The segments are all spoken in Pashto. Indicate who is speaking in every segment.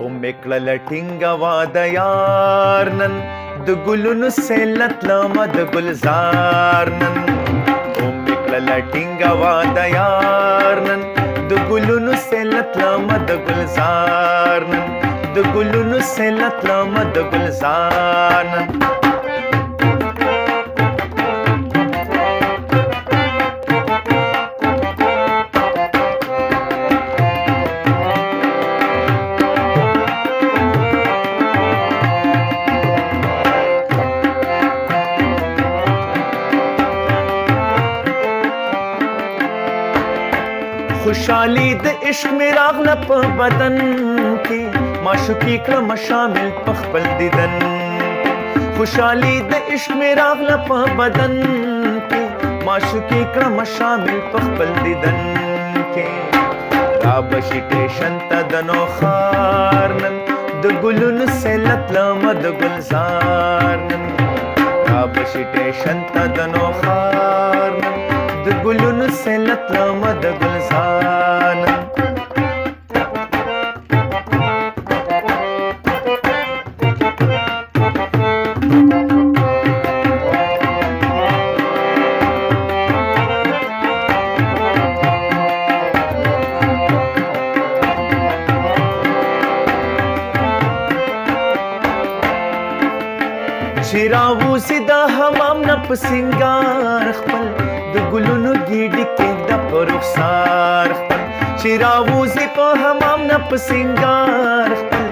Speaker 1: Ummikla tinga wadayarnan د ګلونو سیلت لما د ګلزار نن Ummikla tinga wadayarnan د ګلونو سیلت لما د ګلزار نن د ګلونو سیلت لما د ګلزار نن खुशाली द इश्क में रागला प बदन के माशुकी क्रम शामिल पखपल दिदन खुशाली द इश्क में रागला प बदन के माशुकी क्रम शामिल पखपल दिदन के राबशी टेशन तदनो खारनन द गुलुन सेलत लमा द गुलजारनन राबशी टेशन तदनो खारनन د ګلونو سیلت لما د ګلزار چراوزی د حمام نه په سنگار خپل د ګلونو ګیډې کېږده په رخسار خپل چراوزی په حمام نه په سنگار خپل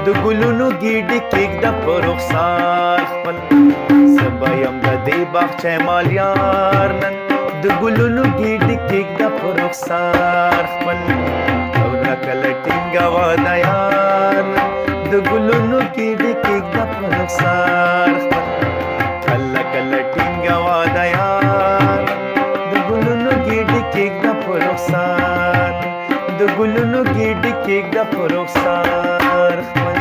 Speaker 1: د ګلونو ګیډې کېږده په رخسار خپل زه به یم د دې باغچې مالیار نن د ګلونو ګیډې کېږده په رخسار خپل او کله ټینګه واده یار نن د ګلونو ګیډې کېږده په رخسار خپل کله کله ټینګه واده یار د ګلونو ګیډې کېږده په رخسار د ګلونو ګیډې کېږده په رخسار خپل